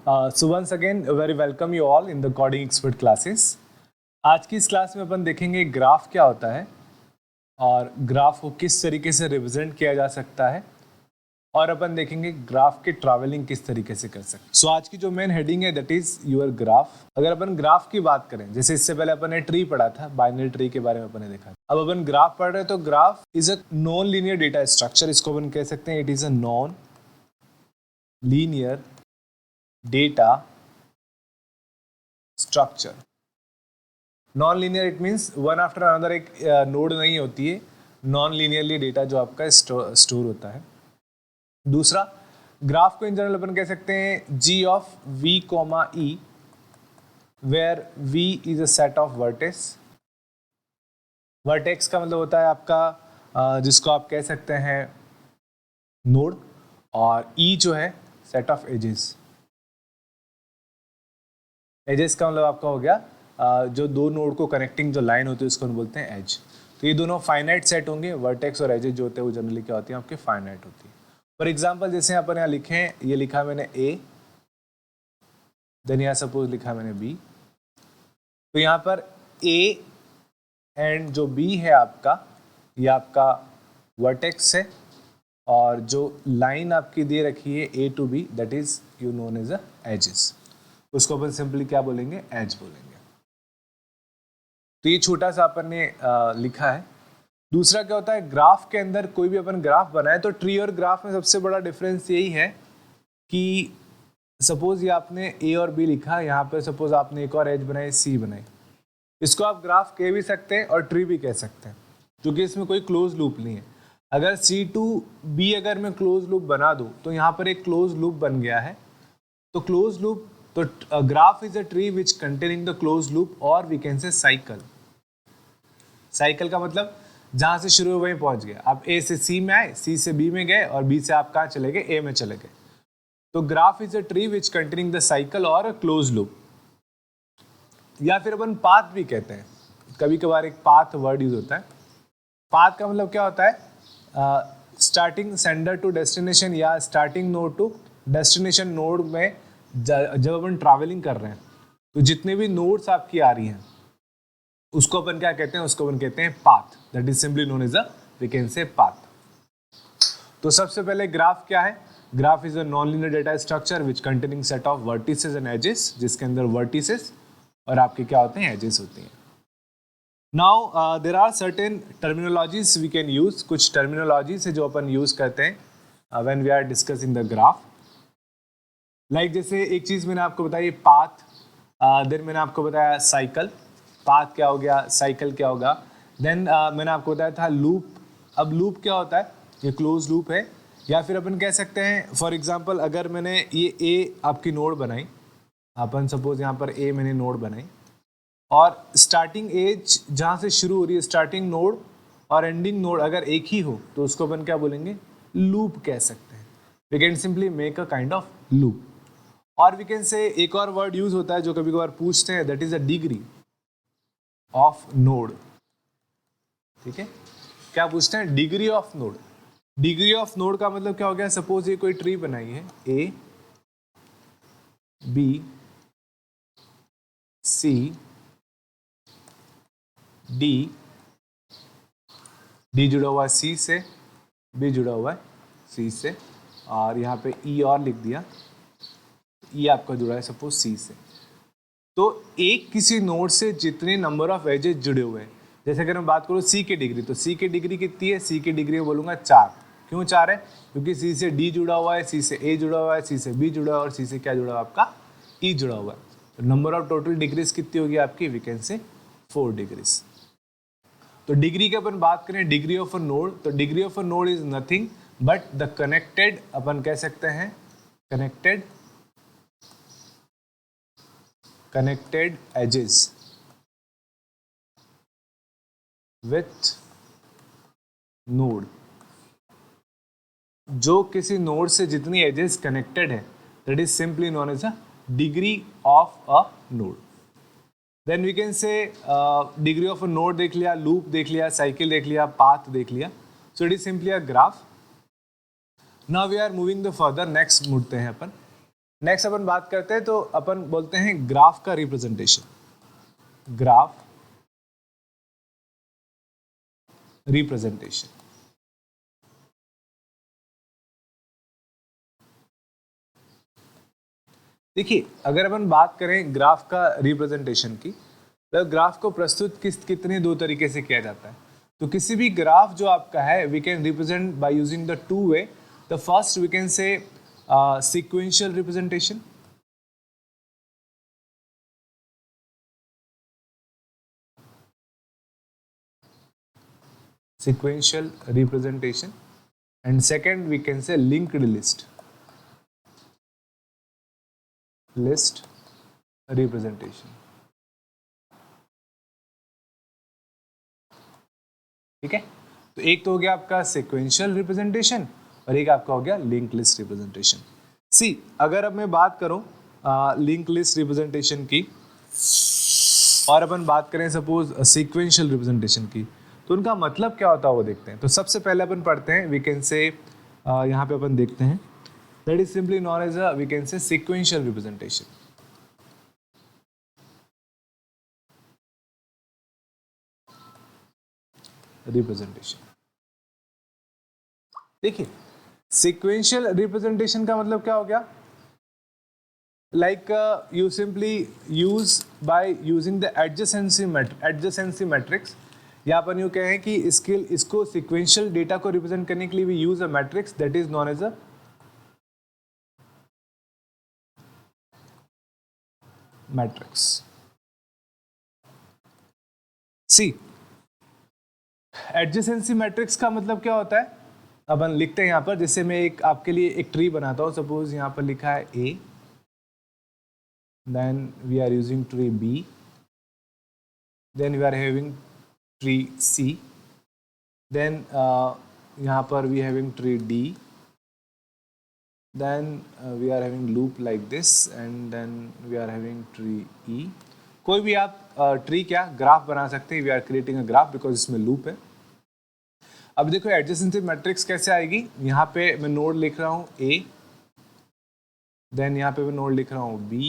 So once again, very welcome you all in the coding expert classes. आज की इस class में अपन देखेंगे ग्राफ क्या होता है और ग्राफ को किस तरीके से रिप्रेजेंट किया जा सकता है और अपन देखेंगे ग्राफ के ट्रैवलिंग किस तरीके से कर सकते हैं। सो आज की जो मेन हेडिंग है दैट इज योर ग्राफ। अगर अपन ग्राफ की बात करें, जैसे इससे पहले अपन ने ट्री पढ़ा था, बाइनरी ट्री के बारे में अपन ने देखा। अब अपन ग्राफ पढ़ रहे हैं तो graph is a non linear data structure, इसको अपन कह सकते हैं it is a non linear data structure. Non linear it means one after another एक नोड नहीं होती है, नॉन लीनियरली डेटा जो आपका स्टोर होता है। दूसरा, ग्राफ को इन जनरल अपन कह सकते हैं G of V comma E, where V is a set of vertex. Vertex का मतलब होता है आपका जिसको आप कह सकते हैं नोड, और ई जो है सेट ऑफ एजेस। एजेस का मतलब आपका हो गया जो दो नोड को कनेक्टिंग जो लाइन होती है उसको हम बोलते हैं एज। तो ये दोनों फाइनाइट सेट होंगे, वर्टेक्स और एजेस जो होते हैं वो जनरली क्या होती है आपके फाइनाइट होती है। फॉर एग्जांपल जैसे अपन यहाँ लिखे हैं, ये लिखा मैंने ए, देन यहाँ सपोज लिखा मैंने बी। तो यहाँ पर ए एंड जो बी है आपका, ये आपका वर्टेक्स है, और जो लाइन आपकी दे रखी है A to B that is you known as a edges. उसको अपन सिंपली क्या बोलेंगे, एज बोलेंगे। तो ये छोटा सा अपन ने लिखा है। दूसरा क्या होता है, ग्राफ के अंदर कोई भी अपन ग्राफ बनाए तो ट्री और ग्राफ में सबसे बड़ा डिफरेंस यही है कि सपोज ये आपने ए और बी लिखा, यहाँ पे सपोज आपने एक और एज बनाई सी बनाई। इसको आप ग्राफ कह भी सकते हैं और ट्री भी कह सकते हैं, क्योंकि इसमें कोई क्लोज लूप नहीं है। अगर सी टू बी अगर मैं क्लोज लूप बना दूँ तो यहाँ पर एक क्लोज लूप बन गया है। तो क्लोज लूप, तो graph is a tree which containing the close loop, और we can say cycle. Cycle का मतलब जहां से शुरू हुए वहीं पहुंच गए। आप ए से सी में आए, सी से बी में गए, और बी से आप कहाँ चले गए, ए में चले गए। तो graph is a tree which containing the cycle और अ क्लोज लूप, या फिर अपन पाथ भी कहते हैं। कभी कभार एक पाथ वर्ड यूज होता है। पाथ का मतलब क्या होता है, स्टार्टिंग सेंडर टू डेस्टिनेशन या starting node to destination node में जब अपन ट्रैवलिंग कर रहे हैं तो जितने भी नोड्स आपकी आ रही हैं उसको अपन क्या कहते हैं, उसको अपन कहते हैं path. That is simply known as a we can say path. तो सबसे पहले ग्राफ क्या है, graph is a non linear data structure which containing set of vertices and edges, जिसके अंदर वर्टिसेस और आपके क्या होते हैं, एजेस होती हैं। Now there are certain terminologies we can use. कुछ टर्मिनोलॉजीज है जो अपन यूज करते हैं when we are discussing the graph. Like जैसे एक चीज मैंने आपको बताई पाथ, देन मैंने आपको बताया साइकिल। पाथ क्या हो गया, साइकिल क्या होगा। देन मैंने आपको बताया था लूप। अब लूप क्या होता है, ये क्लोज लूप है। या फिर अपन कह सकते हैं फॉर एग्जांपल अगर मैंने ये ए आपकी नोड बनाई, अपन सपोज यहाँ पर ए मैंने नोड बनाई, और स्टार्टिंग एज जहाँ से शुरू हो रही है स्टार्टिंग नोड और एंडिंग नोड अगर एक ही हो तो उसको अपन क्या बोलेंगे, लूप कह सकते हैं। We can simply make a kind of loop. और वी कैन से एक और वर्ड यूज होता है जो कभी कभार पूछते हैं, that is a degree of node. ठीक है, क्या पूछते हैं, degree of node. Degree of node का मतलब क्या हो गया, सपोज ये कोई ट्री बनाई है, A B C D, D जुड़ा हुआ है सी से, बी जुड़ा हुआ है सी से, और यहाँ पे ई और लिख दिया, ई आपका जुड़ा है सपोज सी से। तो एक किसी नोड से जितने नंबर ऑफ एजेस जुड़े हुए हैं, जैसे अगर मैं बात करूँ सी की डिग्री, तो सी की डिग्री कितनी है, सी की डिग्री में बोलूँगा 4। क्यों 4 है, क्योंकि सी से डी जुड़ा हुआ है, सी से ए जुड़ा हुआ है, सी से बी जुड़ा हुआ है, और सी से क्या जुड़ा हुआ है आपका, ई जुड़ा हुआ है। तो नंबर ऑफ टोटल डिग्रीज कितनी होगी आपकी, वी कैन से 4 डिग्रीज। तो डिग्री की अपन बात करें, डिग्री ऑफ अ नोड, तो degree of a node is nothing but the connected, अपन कह सकते हैं connected edges with node। जो किसी नोड से जितनी एजेस कनेक्टेड है that is simply known as a degree of a node. Then we can say degree of a node देख लिया, लूप देख लिया, साइकिल देख लिया, पाथ देख लिया। So it is simply a graph. Now we are moving the further, next मुड़ते हैं अपन। नेक्स्ट अपन बात करते हैं, तो अपन बोलते हैं ग्राफ का रिप्रेजेंटेशन, ग्राफ रिप्रेजेंटेशन। देखिए, अगर अपन बात करें ग्राफ का रिप्रेजेंटेशन की, तो ग्राफ को प्रस्तुत कितने दो तरीके से किया जाता है। तो किसी भी ग्राफ जो आपका है, we can represent by using the two way. The first we can say sequential representation, sequential representation, and second we can say linked list representation। ठीक है, तो एक तो हो गया आपका sequential representation और एक आपका हो गया linked list representation। सी, अगर अब मैं बात करूं linked list representation की और अपन बात करें सपोज sequential representation की, तो उनका मतलब क्या होता है वो देखते हैं। तो सबसे पहले अपन पढ़ते हैं, वी कैन से यहाँ पे अपन देखते हैं, that is simply known as we can say sequential representation। देखिए, sequential representation का मतलब क्या हो गया, like you simply use by using the adjacency matrix, या अपन यूँ कहें कि इसको sequential डेटा को रिप्रेजेंट करने के लिए we use a matrix that is known as a matrix। See, adjacency matrix का मतलब क्या होता है, अपन लिखते हैं यहाँ पर, जैसे मैं एक आपके लिए एक ट्री बनाता हूँ, सपोज यहाँ पर लिखा है A, then we are using tree B, then we are having tree C, then यहाँ पर we having tree D, then we are having loop like this, and then we are having tree E। कोई भी आप tree क्या graph बना सकते हैं, we are creating a graph because इसमें लूप है। अब देखो एडजेसेंसी मैट्रिक्स कैसे आएगी, यहाँ पे मैं नोड लिख रहा हूँ A, देन यहाँ पे मैं नोड लिख रहा हूँ B,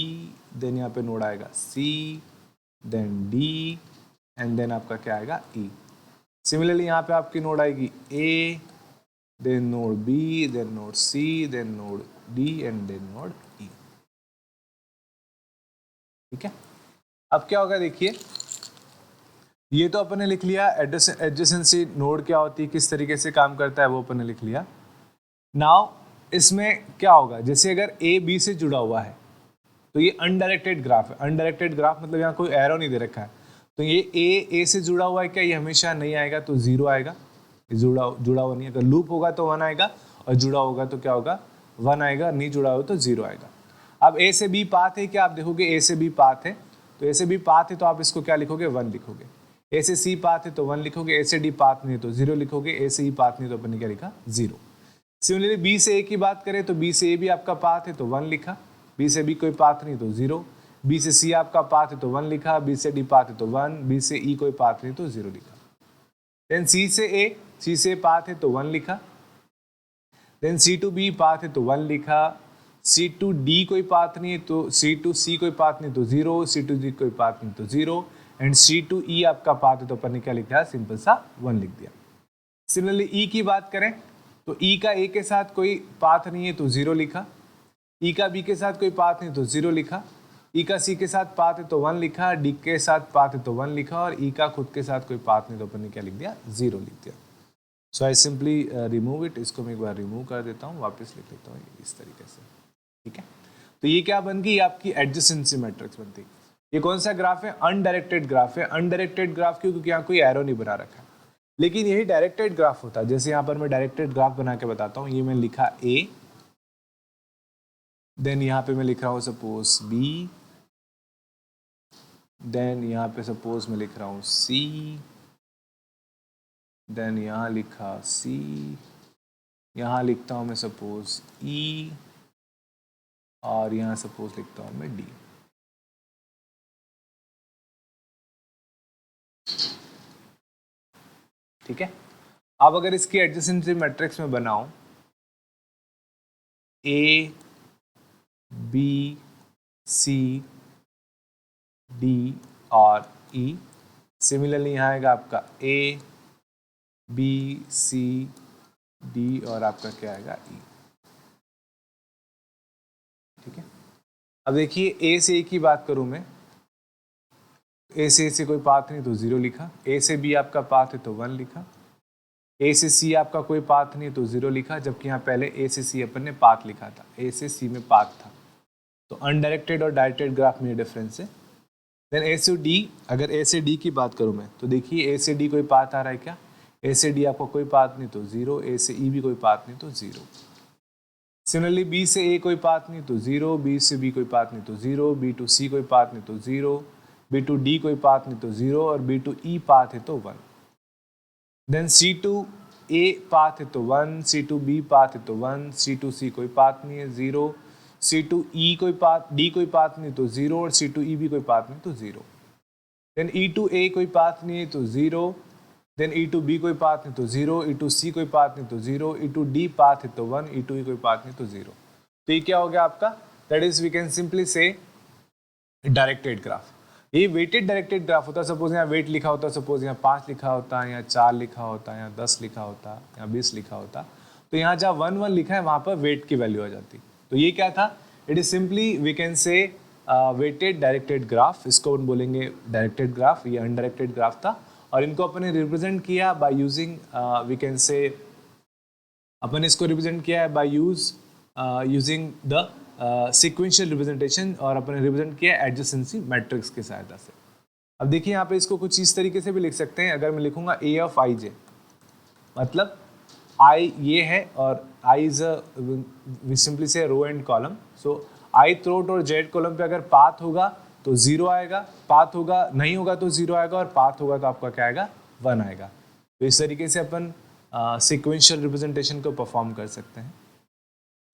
देन यहाँ पे नोड आएगा C, then D, and then आपका क्या आएगा E। सिमिलरली यहाँ पे आपकी नोड आएगी A, then node B, then node C, then node D, and then node E। ठीक है, अब क्या होगा देखिए, ये तो अपन ने लिख लिया एडजेसेंसी नोड क्या होती है, किस तरीके से काम करता है, वो अपन ने लिख लिया। नाउ इसमें क्या होगा, जैसे अगर ए बी से जुड़ा हुआ है तो ये अनडायरेक्टेड ग्राफ है। अनडायरेक्टेड ग्राफ मतलब यहाँ कोई एरो नहीं दे रखा है, तो ये ए से जुड़ा हुआ है क्या, ये हमेशा नहीं आएगा, तो जीरो आएगा। जुड़ा हुआ नहीं, अगर लूप होगा तो वन आएगा, और जुड़ा होगा तो क्या होगा, वन आएगा, नहीं जुड़ा होगा तो जीरो आएगा। अब ए से बी पाथ है, क्या आप देखोगे ए से बी पाथ है, तो ए से बी पाथ है तो आप इसको क्या लिखोगे, वन लिखोगे। ए से सी पाथ है तो वन लिखोगे, ए से डी पाथ नहीं तो जीरो लिखोगे, ए से ई पाथ नहीं तो अपन ने क्या लिखा, जीरो। सिमिलरली बी से ए की बात करें तो बी से ए भी आपका पाथ है तो वन लिखा, बी से बी कोई पाथ नहीं तो जीरो, बी से सी आपका पाथ है तो वन लिखा, बी से डी पाथ है तो वन, बी से ई कोई पाथ नहीं तो जीरो लिखा। देन सी से पाथ है तो वन लिखा, then C to B path है तो वन लिखा, सी टू डी कोई पाथ नहीं है तो सी टू सी कोई पाथ नहीं तो जीरो, सी टू डी कोई पाथ नहीं तो जीरो, एंड सी टू ई आपका पाथ है तो अपन ने क्या लिखा, सिंपल सा वन लिख दिया। सिमिलरली ई की बात करें तो ई का ए के साथ कोई पाथ नहीं है तो जीरो लिखा, ई का बी के साथ कोई पाथ नहीं तो जीरो लिखा, ई का सी के साथ पाथ है तो वन लिखा, डी के साथ पाथ है तो वन लिखा, और ई का खुद के साथ कोई पाथ नहीं तो अपन ने क्या लिख दिया, जीरो लिख दिया। सो आई सिंपली रिमूव इट, इसको मैं एक बार रिमूव कर देता हूँ, वापस लिख लेता हूँ इस तरीके से। ठीक है, तो ये क्या बन गई, आपकी एडजेसेंसी मैट्रिक्स बनती है। ये कौन सा ग्राफ है, अनडायरेक्टेड ग्राफ है। अनडायरेक्टेड ग्राफ क्यों, क्योंकि यहाँ कोई एरो नहीं बना रखा है, लेकिन यही डायरेक्टेड ग्राफ होता है। जैसे यहाँ पर मैं डायरेक्टेड ग्राफ बना के बताता हूँ, ये मैं लिखा ए, देन यहाँ पे मैं लिख रहा हूँ सपोज बी, देन यहाँ पे सपोज मैं लिख रहा हूँ सी, देन यहाँ लिखा सी, यहाँ लिखता हूँ मैं सपोज ई, और यहाँ सपोज लिखता हूँ मैं डी। ठीक है, अब अगर इसकी एडजेसेंसी मैट्रिक्स में बनाऊं, ए बी, सी, डी और ई। सिमिलरली यहाँ आएगा आपका ए, बी, सी, डी और आपका क्या आएगा ई। ठीक है, अब देखिए ए से ए की बात करूं मैं, ए से कोई पाथ नहीं तो 0 लिखा, ए से बी आपका पाथ है तो 1 लिखा, ए से सी आपका कोई पाथ नहीं तो 0 लिखा, जबकि यहाँ पहले ए से सी अपन ने पाथ लिखा था, ए से सी में पाथ था। तो अनडायरेक्टेड और डायरेक्टेड ग्राफ में ये डिफरेंस है। देन ए से डी, अगर ए से डी की बात करूँ मैं तो देखिए ए से डी कोई पाथ आ रहा है क्या, ए से डी आपको कोई पाथ नहीं तो 0, ए से ई भी कोई पाथ नहीं तो 0। सिमिलरली बी से ए कोई पाथ नहीं तो 0, बी से बी कोई पाथ नहीं तो 0, बी टू सी कोई पाथ नहीं तो 0, बी टू डी कोई पाथ नहीं तो 0 और बी टू ई पाथ है तो 1। Then C to A path है तो 1, सी टू बी पाथ है तो 1, सी टू सी कोई पाथ नहीं है 0, सी टू ई कोई पाथ, डी कोई पाथ नहीं तो 0 और सी टू ई भी कोई पाथ नहीं तो 0। देन ई टू ए कोई पाथ नहीं है तो 0, देन ई टू बी कोई पाथ नहीं तो 0, ई टू सी कोई पाथ नहीं तो 0, ई टू डी पाथ है तो 1, ई टू ई कोई पाथ नहीं तो 0। तो ये क्या हो गया आपका, that is we can simply say directed graph. ये वेटेड डायरेक्टेड ग्राफ होता है, सपोज यहाँ वेट लिखा होता है, सपोज यहाँ 5 लिखा होता है, यहाँ 4 लिखा होता है, यहाँ 10 लिखा होता है, यहाँ 20 लिखा होता, तो यहाँ जहाँ 1 1 लिखा है वहाँ पर वेट की वैल्यू आ जाती। तो ये क्या था, it is simply we can say weighted directed graph, इसको हम बोलेंगे डायरेक्टेड ग्राफ, ये अनडायरेक्टेड ग्राफ था। और इनको अपन ने रिप्रेजेंट किया बाय यूजिंग, वी कैन से अपन इसको रिप्रेजेंट किया है bye using the sequential representation, और अपन ने रिप्रेजेंट किया एडजेसेंसी मैट्रिक्स की सहायता से। अब देखिए यहाँ पे इसको कुछ इस तरीके से भी लिख सकते हैं, अगर मैं लिखूंगा ए ऑफ आई जे, मतलब आई ये है और I is we simply say row and column, so I throat और जेड कॉलम पे अगर पाथ होगा तो 0 आएगा, पाथ होगा नहीं होगा तो 0 आएगा, और पाथ होगा तो आपका क्या आएगा 1 आएगा। तो इस तरीके से अपन सीक्वेंशियल रिप्रेजेंटेशन को परफॉर्म कर सकते हैं।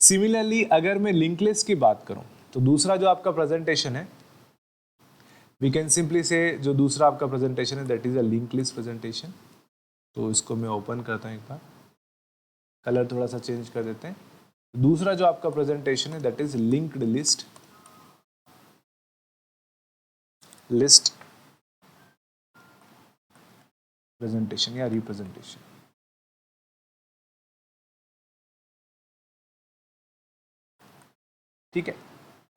सिमिलरली अगर मैं लिंक लिस्ट की बात करूं तो दूसरा जो आपका प्रेजेंटेशन है, वी कैन सिंपली से जो दूसरा आपका प्रेजेंटेशन है that is a link list presentation. तो इसको मैं ओपन करता हूं, एक बार कलर थोड़ा सा चेंज कर देते हैं। दूसरा जो आपका प्रेजेंटेशन है that is linked list presentation या रिप्रेजेंटेशन। ठीक है,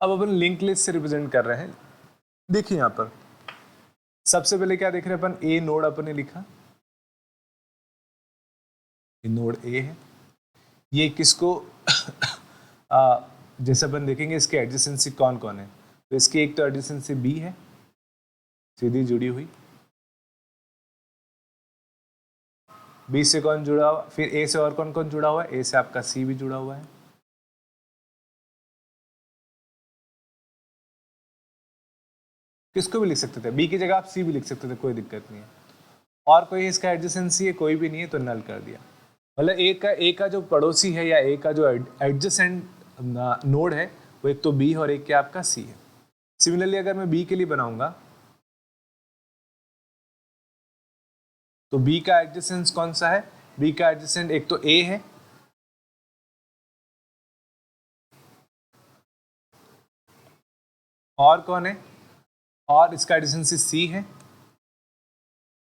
अब अपन लिंक लिस्ट से रिप्रेजेंट कर रहे हैं। देखिए यहां पर सबसे पहले क्या देख रहे हैं अपन, ए नोड अपन ने लिखा, ये नोड ए है, ये किसको जैसे अपन देखेंगे इसके एडजेसेंसी कौन कौन है, तो इसकी एक तो एडजेसेंसी बी है सीधी जुड़ी हुई, बी से कौन जुड़ा हुआ, फिर ए से और कौन कौन जुड़ा हुआ है, ए से आपका सी भी जुड़ा हुआ है, किसको भी लिख सकते थे, बी की जगह आप सी भी लिख सकते थे, कोई दिक्कत नहीं है। और कोई इसका एडजेसेंसी है, कोई भी नहीं है तो नल कर दिया। मतलब ए का जो पड़ोसी है या ए का जो एडजेसेंट नोड है वो एक तो बी और एक क्या आपका सी है। सिमिलरली अगर मैं बी के लिए बनाऊंगा तो बी का एडजेसेंट कौन सा है, बी का एडजेसेंट एक तो ए है, और कौन है, और इसका एडजेसेंसी सी है,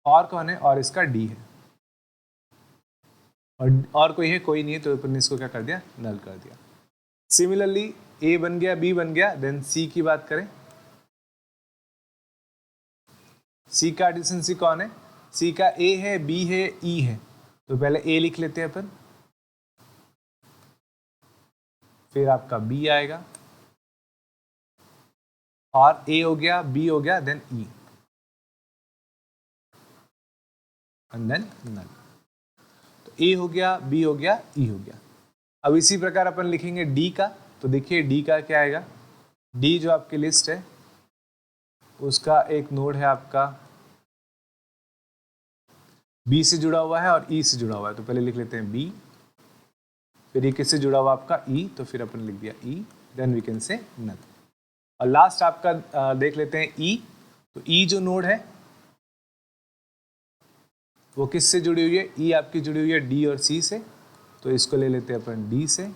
और कौन है, और इसका डी है, और कोई है, कोई नहीं है, तो अपन ने इसको क्या कर दिया, नल कर दिया। सिमिलरली ए बन गया, बी बन गया, देन सी की बात करें, सी का एडजेसेंसी कौन है, सी का ए है, बी है, ई है, तो पहले ए लिख लेते हैं अपन, फिर आपका बी आएगा, और ए हो गया, बी हो गया, देन ई, एंड देन नल। तो ए हो गया, बी हो गया, ई हो गया। अब इसी प्रकार अपन लिखेंगे डी का, तो देखिए डी का क्या आएगा, डी जो आपकी लिस्ट है उसका एक नोड है आपका बी से जुड़ा हुआ है और ई से जुड़ा हुआ है, तो पहले लिख लेते हैं बी, फिर ये किससे जुड़ा हुआ आपका ई, तो फिर अपन लिख दिया ई, देन वी कैन से नल। और लास्ट आपका देख लेते हैं ई, तो ई जो नोड है वो किससे जुड़ी हुई है, ई आपकी जुड़ी हुई है डी और सी से, तो इसको ले लेते हैं अपन डी से,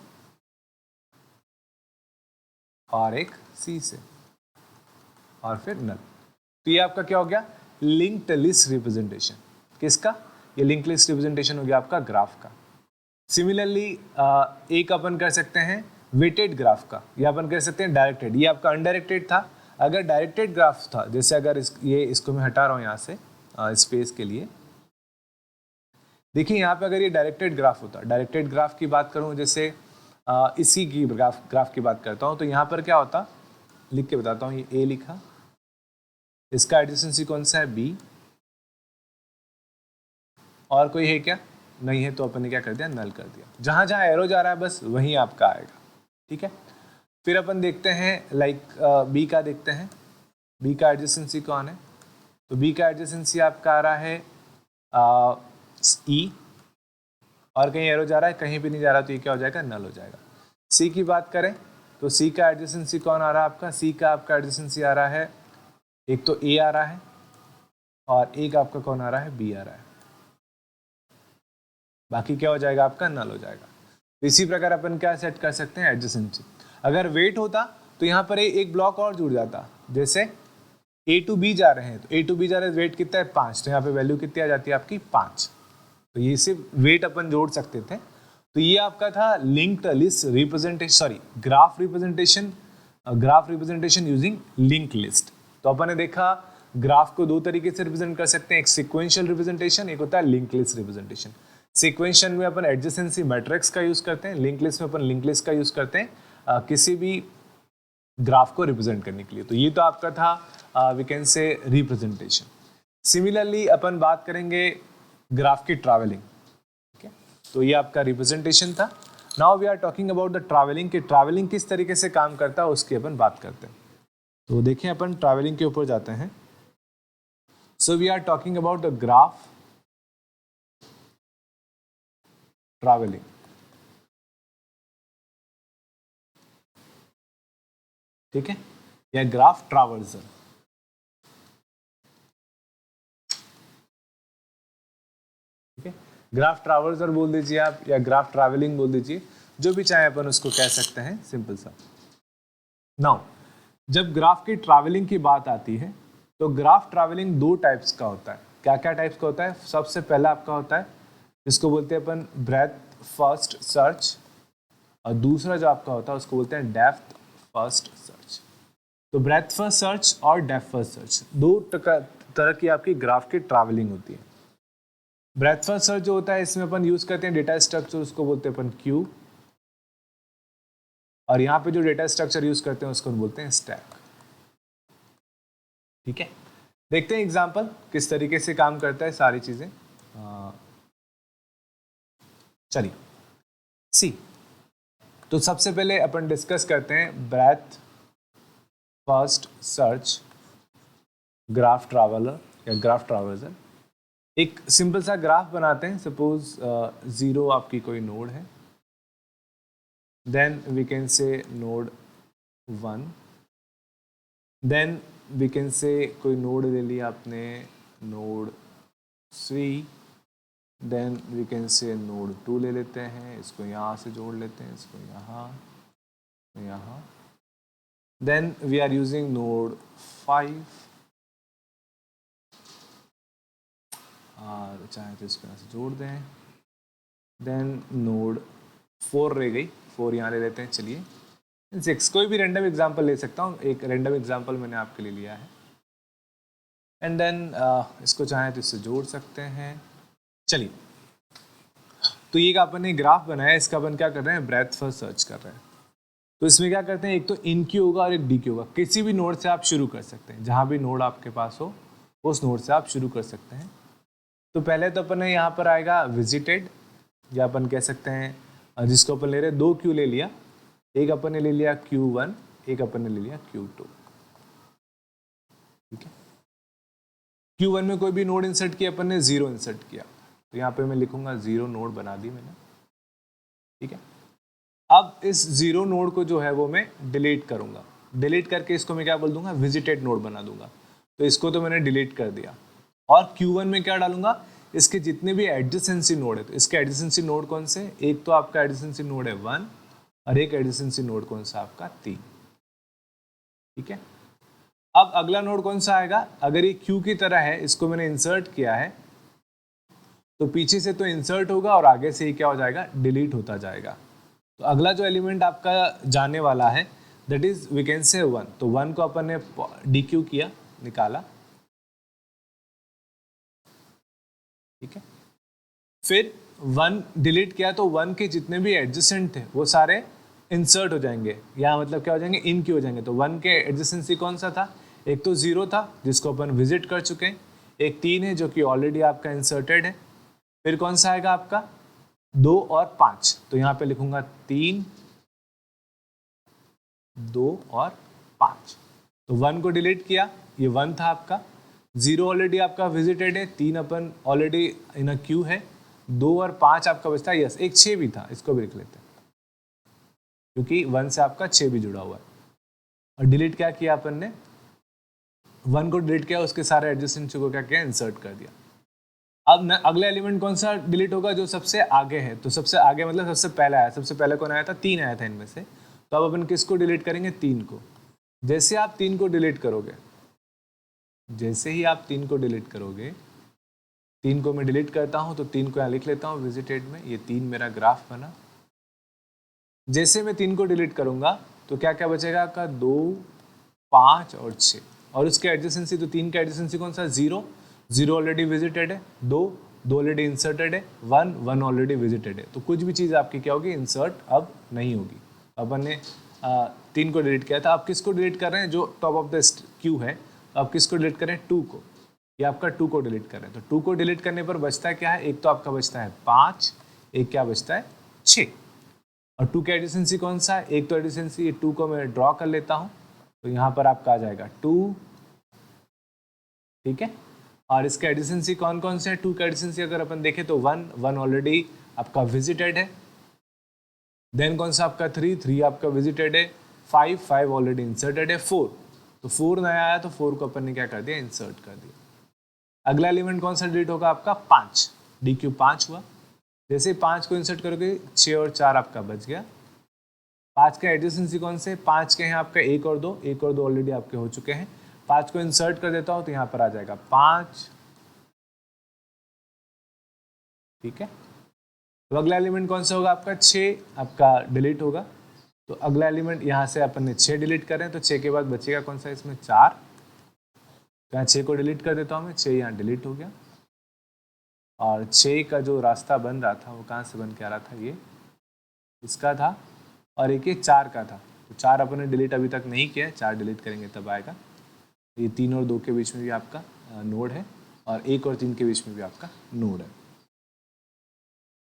और एक सी से, और फिर नल। तो ये आपका क्या हो गया, लिंक्ड लिस्ट रिप्रेजेंटेशन। किसका, ये लिंक्ड लिस्ट रिप्रेजेंटेशन हो गया आपका ग्राफ का। सिमिलरली एक अपन कर सकते हैं वेटेड ग्राफ का, या अपन कर सकते हैं डायरेक्टेड। ये आपका अनडायरेक्टेड था। अगर डायरेक्टेड ग्राफ था, जैसे अगर इसको मैं हटा रहा हूँ यहाँ से स्पेस के लिए, देखिए यहाँ पे अगर ये डायरेक्टेड ग्राफ होता, डायरेक्टेड ग्राफ की बात करूँ, जैसे इसी की ग्राफ की बात करता हूँ, तो यहाँ पर क्या होता, लिख के बताता हूँ। ये ए लिखा, इसका एडजेसेंसी कौन सा है, बी, और कोई है क्या, नहीं है, तो अपन ने क्या कर दिया, नल कर दिया। जहां जहां एरो जा रहा है बस वहीं आपका आएगा, ठीक है। फिर अपन देखते हैं लाइक बी का देखते हैं, बी का एडजेसेंसी कौन है, तो बी का एडजेसेंसी आपका आ रहा है ई, और कहीं एरो जा रहा है, कहीं भी नहीं जा रहा, तो ये क्या हो जाएगा, नल हो जाएगा। सी की बात करें तो सी का एडजेसेंसी कौन आ रहा है आपका, सी का आपका एडजेसेंसी आ रहा है, एक तो ए आ रहा है, और एक आपका कौन आ रहा है, बी आ रहा है, बाकी क्या हो जाएगा आपका, नल हो जाएगा। तो इसी प्रकार अपन क्या सेट कर सकते हैं, एडजेसेंसी। अगर वेट होता तो यहाँ पर एक ब्लॉक और जुड़ जाता, जैसे ए टू बी जा रहे हैं, तो ए टू बी जा रहे हैं, वेट कितना है, 5, तो यहाँ पे वैल्यू कितनी आ जाती है आपकी, 5। तो ये सिर्फ वेट अपन जोड़ सकते थे। तो ये आपका था linked list representation, sorry graph representation using linked list. तो अपन ने देखा ग्राफ को दो तरीके से रिप्रेजेंट कर सकते हैं, एक सिक्वेंशियल रिप्रेजेंटेशन, एक होता है लिंक्ड लिस्ट रिप्रेजेंटेशन। सिक्वेंशियल में अपन एडजेसेंसी मैट्रिक्स का यूज करते हैं, लिंक लिस्ट में अपन लिंक लिस्ट का यूज करते हैं किसी भी ग्राफ को रिप्रेजेंट करने के लिए। तो ये तो आपका था we can say representation. Similarly अपन बात करेंगे ग्राफ की ट्रैवलिंग, ठीक है, तो ये आपका रिप्रेजेंटेशन था। Now we are talking about the travelling, कि ट्रैवलिंग किस तरीके से काम करता है उसकी अपन बात करते हैं। तो देखें अपन ट्रैवलिंग के ऊपर जाते हैं। So we are talking about the graph travelling, ठीक है, या ग्राफ ट्रैवर्सल, ठीक है। ग्राफ ट्रैवर्सल बोल दीजिए आप, या ग्राफ ट्रैवलिंग बोल दीजिए, जो भी चाहे अपन उसको कह सकते हैं, सिंपल सा। नाउ जब ग्राफ की ट्रैवलिंग की बात आती है तो ग्राफ ट्रैवलिंग दो टाइप्स का होता है। क्या क्या टाइप्स का होता है, सबसे पहला आपका होता है जिसको बोलते हैं अपन ब्रेथ फर्स्ट सर्च, और दूसरा जो आपका होता है उसको बोलते हैं डेप्थ फर्स्ट सर्च। तो ब्रेथ फर्स्ट सर्च और डेप्थ फर्स्ट सर्च दो तरह की आपकी ग्राफ की ट्रैवलिंग होती है। ब्रेथ फर्स्ट सर्च जो होता है इसमें अपन यूज करते हैं डेटा स्ट्रक्चर, उसको बोलते हैं अपन क्यू, और यहाँ पे जो डेटा स्ट्रक्चर यूज करते हैं उसको बोलते हैं स्टैक, ठीक है। देखते हैं एग्जांपल किस तरीके से काम करता है सारी चीजें। चलिए सी, तो सबसे पहले अपन डिस्कस करते हैं breadth first search graph traveller या ग्राफ ट्रैवर्सल। एक सिंपल सा ग्राफ बनाते हैं, सपोज 0 आपकी कोई नोड है, then we can say node 1, then we can say कोई नोड ले लिया आपने node 3, then we can say node 2 ले लेते हैं, इसको यहाँ से जोड़ लेते हैं, इसको यहाँ, then we are using node 5, और चाहे तो इसको यहाँ से जोड़ दें, देन नोड 4 रह गई, 4 यहाँ ले लेते हैं। चलिए 6, कोई भी रैंडम एग्जांपल ले सकता हूँ, एक रैंडम एग्जांपल मैंने आपके लिए लिया है, एंड देन इसको चाहे तो इससे जोड़ सकते हैं। चलिए, तो ये अपन ने ग्राफ बनाया, इसका अपन क्या कर रहे हैं, ब्रेथ फर्स्ट सर्च कर रहे हैं। तो इसमें क्या करते हैं, एक तो इन क्यू होगा और एक डी क्यू होगा। किसी भी नोड से आप शुरू कर सकते हैं, जहाँ भी नोड आपके पास हो उस नोड से आप शुरू कर सकते हैं। तो पहले तो अपन ने यहाँ पर आएगा विजिटेड, या अपन कह सकते हैं जिसको अपन ले रहे हैं 2 क्यू ले लिया, एक अपन ने ले लिया Q1, एक अपन ने ले लिया Q2, ठीक है। Q1 में कोई भी नोड इंसर्ट किया अपन ने, 0 इंसर्ट किया, तो यहाँ पे मैं लिखूंगा 0 नोड बना दी मैंने, ठीक है। अब इस 0 नोड को जो है वो मैं डिलीट करूंगा, डिलीट करके इसको मैं क्या बोल दूंगा, विजिटेड नोड बना दूंगा। तो इसको तो मैंने डिलीट कर दिया, और Q1 में क्या डालूंगा, इसके जितने भी एडजेसेंसी नोड है, तो इसके एडजेसेंसी नोड कौन से, एक तो आपका एडजेसेंसी नोड है 1, और एक एडजेसेंसी नोड कौन सा आपका 3, ठीक है। अब अगला नोड कौन सा आएगा, अगर ये क्यू की तरह है, इसको मैंने इंसर्ट किया है, तो पीछे से तो इंसर्ट होगा और आगे से ही क्या हो जाएगा, डिलीट होता जाएगा। तो अगला जो एलिमेंट आपका जाने वाला है दैट इज वी कैन से 1, तो 1 को अपन ने डी क्यू किया, निकाला, ठीक है। फिर 1 डिलीट किया तो 1 के जितने भी एडजेसेंट थे वो सारे इंसर्ट हो जाएंगे, या मतलब क्या हो जाएंगे, इन की हो जाएंगे। तो 1 के एडजेसेंसी कौन सा था, एक तो 0 था जिसको अपन विजिट कर चुके हैं, एक 3 है जो कि ऑलरेडी आपका इंसर्टेड है, फिर कौन सा आएगा आपका 2 और 5, तो यहाँ पे लिखूंगा 3, 2 और 5। तो 1 को डिलीट किया, ये 1 था आपका, 0 ऑलरेडी आपका विजिटेड है, 3 अपन ऑलरेडी इन अ क्यू है, 2 और 5 आपका बचता है, यस एक 6 भी था, इसको भी लिख लेते हैं क्योंकि 1 से आपका 6 भी जुड़ा हुआ है। और डिलीट क्या किया अपन ने, 1 को डिलीट किया, उसके सारे एडजेसेंट को क्या किया, इंसर्ट कर दिया। अब अगला एलिमेंट कौन सा डिलीट होगा, जो सबसे आगे है, तो सबसे आगे मतलब सबसे पहले आया, सबसे पहले कौन आया था, 3 आया था इनमें से, तो अब अपन किसको डिलीट करेंगे, 3 को। जैसे आप 3 को डिलीट करोगे, जैसे ही आप 3 को डिलीट करोगे, 3 को मैं डिलीट करता हूं, तो 3 को यहाँ लिख लेता हूं विजिटेड में, ये 3 मेरा ग्राफ बना। जैसे मैं 3 को डिलीट करूंगा तो क्या क्या बचेगा आपका, 2, 5 और 6, और उसके एडजेसेंसी, तो 3 का एडजेसेंसी कौन सा, 0, 0 ऑलरेडी विजिटेड है, 2, 2 ऑलरेडी इंसर्टेड है, 1, 1 ऑलरेडी विजिटेड है, तो कुछ भी चीज़ आपकी क्या होगी, इंसर्ट अब नहीं होगी। अपन ने 3 को डिलीट किया था, आप किसको डिलीट कर रहे हैं, जो टॉप ऑफ द क्यू है, आप किसको डिलीट कर रहे हैं, 2 को, ये आपका 2 को डिलीट कर रहे हैं। तो 2 को डिलीट करने पर बचता है क्या है, एक तो आपका बचता है 5, एक क्या बचता है 6, और 2 का एडिसेंसी कौन सा है, एक तो एडिसेंसी 2 को मैं ड्रॉ कर लेता हूँ, तो यहाँ पर आपका आ जाएगा 2, ठीक है। और इसका एडिसेंसी कौन कौन से है, 2 का एडिसेंसी अगर अपन देखें तो 1, 1 ऑलरेडी आपका विजिटेड है, देन कौन सा आपका 3, 3 आपका विजिटेड है, 5, 5 ऑलरेडी इंसर्टेड है, 4, तो 4 नया आया, तो 4 को अपन ने क्या कर दिया, इंसर्ट कर दिया। अगला एलिमेंट कौन सा डिलीट होगा आपका, 5, डी क्यू 5 हुआ, जैसे 5 को इंसर्ट करोगे 6 और 4 आपका बच गया। 5 का एडजेसेंसी कौन से, 5 के हैं आपका 1 और 2, 1 और 2 ऑलरेडी आपके हो चुके हैं, 5 को इंसर्ट कर देता हूं तो यहाँ पर आ जाएगा 5, ठीक है। तो अगला एलिमेंट कौन सा होगा आपका, 6 आपका डिलीट होगा, तो अगला एलिमेंट यहाँ से अपन ने 6 डिलीट कर रहे हैं, तो 6 के बाद बचेगा कौन सा इसमें, 4, तो यहाँ 6 को डिलीट कर देता हूँ मैं, 6 यहाँ डिलीट हो गया, और 6 का जो रास्ता बन रहा था वो कहाँ से बन के आ रहा था, ये इसका था, और एक ये 4 का था, तो 4 अपन ने डिलीट अभी तक नहीं किया है, 4 डिलीट करेंगे तब आएगा। ये 3 और 2 के बीच में भी आपका नोड है, और 1 और 3 के बीच में भी आपका नोड है,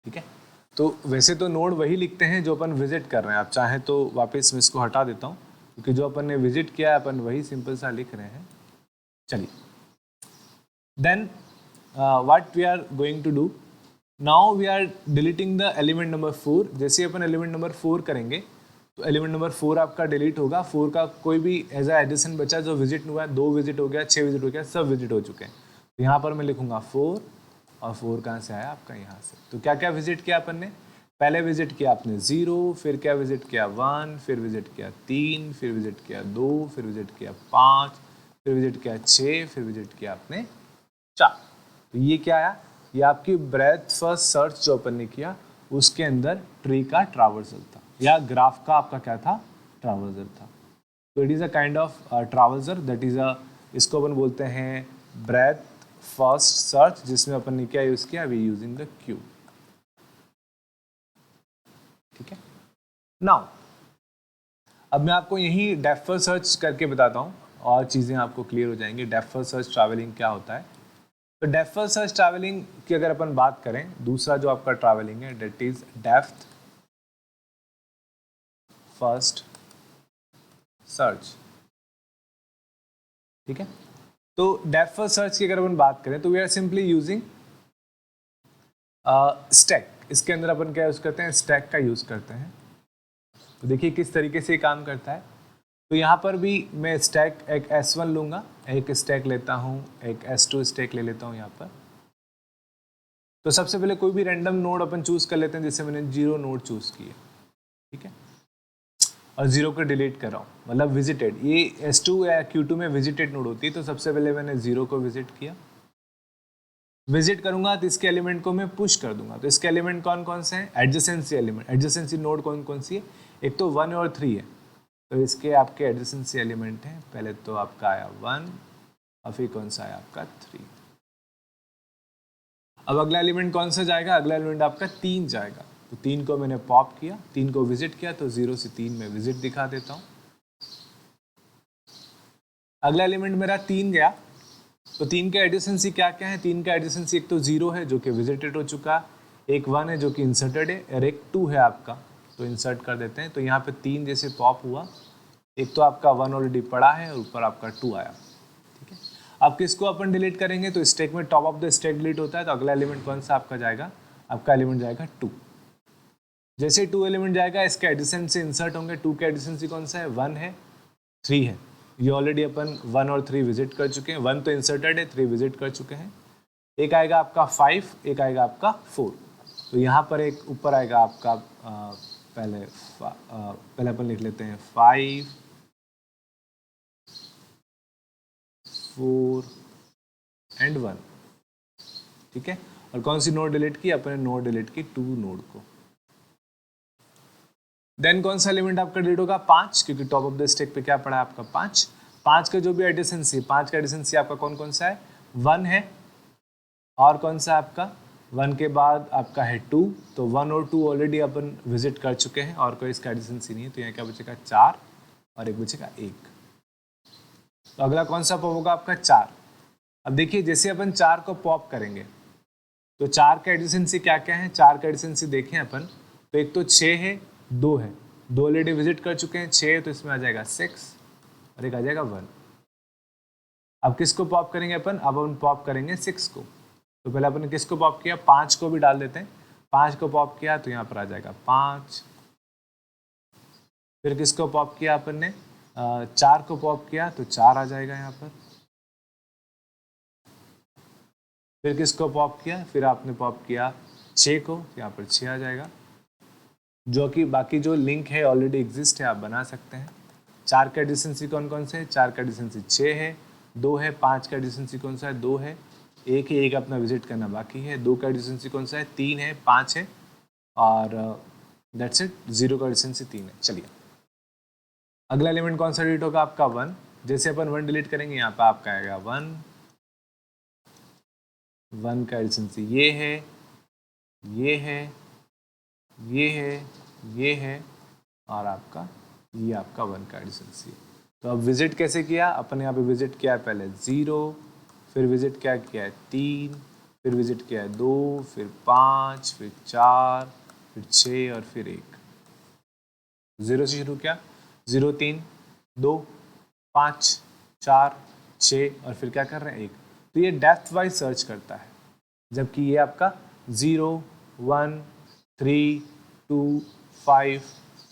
ठीक है। तो वैसे तो नोड वही लिखते हैं जो अपन विजिट कर रहे हैं, आप चाहें तो वापस मैं इसको हटा देता हूँ, क्योंकि जो अपन ने विजिट किया है अपन वही सिंपल सा लिख रहे हैं। चलिए, then what we are going to do, now we are deleting the element number 4। जैसे अपन एलिमेंट नंबर 4 करेंगे तो एलिमेंट नंबर 4 आपका डिलीट होगा, 4 का कोई भी एज अ एडिशन बचा जो विजिट हुआ है, 2 विजिट हो गया, 6 विजिट हो गया, सब विजिट हो चुके हैं, तो यहाँ पर मैं लिखूंगा 4, और 4 कहाँ से आया आपका, यहाँ से। तो क्या क्या विजिट किया अपन ने, पहले विजिट किया आपने 0, फिर क्या विजिट किया 1, फिर विजिट किया 3, फिर विजिट किया 2, फिर विजिट किया 5, फिर विजिट किया 6, फिर विजिट किया आपने 4। तो ये क्या आया, ये आपकी ब्रेथ फर्स्ट सर्च जो अपन ने किया उसके अंदर ट्री का ट्रावर्सल था, या ग्राफ का आपका क्या था, ट्रावर्सल था। तो it is a kind of traversal, that is a, इसको अपन बोलते हैं ब्रेथ फर्स्ट सर्च, जिसमें अपन ने क्या यूज किया, वी यूजिंग द क्यू, ठीक है। नाउ अब मैं आपको यही डेप्थ फर्स्ट सर्च करके बताता हूँ, और चीज़ें आपको क्लियर हो जाएंगी। डेप्थ फर्स्ट सर्च ट्रैवलिंग क्या होता है, तो डेप्थ फर्स्ट सर्च ट्रैवलिंग की अगर अपन बात करें, दूसरा जो आपका ट्रैवलिंग है that is depth first search, ठीक है। तो डेप्थ फर्स्ट सर्च की अगर अपन बात करें तो we are simply using stack, इसके अंदर अपन क्या यूज करते हैं, स्टैक का यूज करते हैं। तो देखिए किस तरीके से काम करता है, तो यहाँ पर भी मैं स्टैक एक S1 लूंगा, एक स्टैक लेता हूँ, एक S2 स्टैक ले लेता हूँ यहाँ पर। तो सबसे पहले कोई भी रैंडम नोड अपन चूज कर लेते हैं, जैसे मैंने 0 नोड चूज किया, ठीक है। और 0 को डिलीट कर रहा हूँ, मतलब विजिटेड, ये S2 या Q2 में विजिटेड नोड होती है, तो सबसे पहले मैंने 0 को विजिट किया। विजिट करूंगा तो इसके एलिमेंट को मैं पुश कर दूंगा। तो इसके एलिमेंट कौन कौन से हैं? एडजेसेंसी एलिमेंट, एडजेसेंसी नोड कौन कौन सी है? एक तो 1 और 3 है, तो इसके आपके एडजेसेंसी एलिमेंट हैं। पहले तो आपका आया 1 और फिर कौन सा आया आपका 3। अब अगला एलिमेंट कौन सा जाएगा? अगला एलिमेंट आपका 3 जाएगा। तो 3 को मैंने पॉप किया, 3 को विजिट किया, तो 0 से 3 में विजिट दिखा देता हूँ। अगला एलिमेंट मेरा 3 गया, तो 3 का एडजेसेंसी क्या क्या है? 3 का एडजेसेंसी एक तो 0 है जो कि विजिटेड हो चुका, एक 1 है जो कि इंसर्टेड है, और एक 2 है आपका, तो इंसर्ट कर देते हैं। तो यहाँ पे 3 जैसे पॉप हुआ, एक तो आपका 1 ऑलरेडी पड़ा है और ऊपर आपका 2 आया। ठीक है, अब किसको अपन डिलीट करेंगे? तो स्टैक में top of the stack delete होता है, तो अगला एलिमेंट कौन सा आपका जाएगा? आपका एलिमेंट जाएगा 2। जैसे 2 एलिमेंट जाएगा, इसके एडिशन से इंसर्ट होंगे। 2 का एडिशंसी कौन सा है? 1 है, 3 है। ये ऑलरेडी अपन 1 और 3 विजिट कर चुके हैं। 1 तो इंसर्टेड है, 3 विजिट कर चुके हैं। एक आएगा आपका 5, एक आएगा आपका 4। तो यहाँ पर एक ऊपर आएगा आपका पहले अपन लिख लेते हैं 5, 4 एंड 1। ठीक है, और कौन सी नोड डिलीट की? अपने नोड डिलीट की 2 नोड को। देन कौन सा एलिमेंट आपका डिलीट होगा? 5, क्योंकि टॉप ऑफ द स्टैक पे क्या पड़ा है आपका 5। 5 का जो भी एडिशंसी, 5 का एडिशंसी आपका कौन कौन सा है? 1 है, और कौन सा आपका 1 के बाद आपका है 2। तो 1 और 2 ऑलरेडी अपन विजिट कर चुके हैं और कोई इसका एडिशंसी नहीं है, तो यहाँ क्या बचेगा? 4 और एक बचेगा 1। तो अगला कौन सा पॉप होगा आपका? 4। अब देखिए, जैसे अपन 4 को पॉप करेंगे तो 4 का एडिशंसी क्या क्या है? 4 का एडिशंसी देखें अपन, तो एक तो 6 है, 2 है, 2 ऑलरेडी विजिट कर चुके हैं, 6 तो इसमें आ जाएगा 6 और एक आ जाएगा 1। अब किसको पॉप करेंगे अपन? अब अपन पॉप करेंगे 6 को। तो पहले अपन ने किसको पॉप किया? 5 को भी डाल देते हैं। 5 को पॉप किया तो यहाँ पर आ जाएगा 5। फिर किसको पॉप किया अपन ने? 4 को पॉप किया तो 4 आ जाएगा यहाँ पर। फिर किसको पॉप किया? फिर आपने पॉप किया 6 को, यहाँ पर 6 आ जाएगा। जो कि बाकी जो लिंक है ऑलरेडी एग्जिस्ट है, आप बना सकते हैं। 4 का एडिशंसी कौन कौन से है? 4 का एडिशंसी 6 है, 2 है। 5 का एडिशंसी कौन सा है? 2 है, 1 है, 1 अपना विजिट करना बाकी है। 2 का एडिशंसी कौन सा है? 3 है, 5 है, और दैट्स इट। 0 का एडिशंसी 3 है। चलिए, अगला एलिमेंट कौन सा डिलीट होगा? आपका 1। जैसे अपन 1 डिलीट करेंगे, यहाँ पर आपका आएगा 1। 1 का एडिशंसी ये है, ये है, ये है, ये है, और आपका ये आपका 1 का एडिशंसी। तो अब विजिट कैसे किया? अपन यहाँ पे विजिट किया है पहले 0, फिर विजिट क्या किया है 3, फिर विजिट किया है 2, फिर 5, फिर 4, फिर 6 और फिर 1। 0 से शुरू किया, 0, 3, 2, 5, 4, 6 और फिर क्या कर रहे हैं 1। तो ये डेप्थ वाइज सर्च करता है, जबकि ये आपका 0, 1, 3, 2, 5,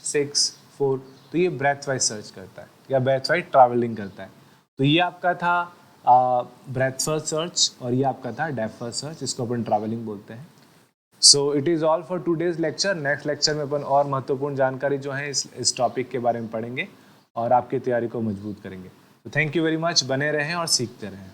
6, 4, तो ये ब्रेथ वाइज सर्च करता है या ब्रेथ वाइज ट्रैवलिंग करता है। तो ये आपका था ब्रेथ फर्स्ट सर्च और ये आपका था डेप्थ फर्स्ट सर्च, इसको अपन ट्रैवलिंग बोलते हैं। So it is all for today's lecture. Next lecture में अपन और महत्वपूर्ण जानकारी जो है इस टॉपिक के बारे में पढ़ेंगे और आपकी तैयारी को मजबूत करेंगे। तो थैंक यू वेरी मच, बने रहें और सीखते रहें।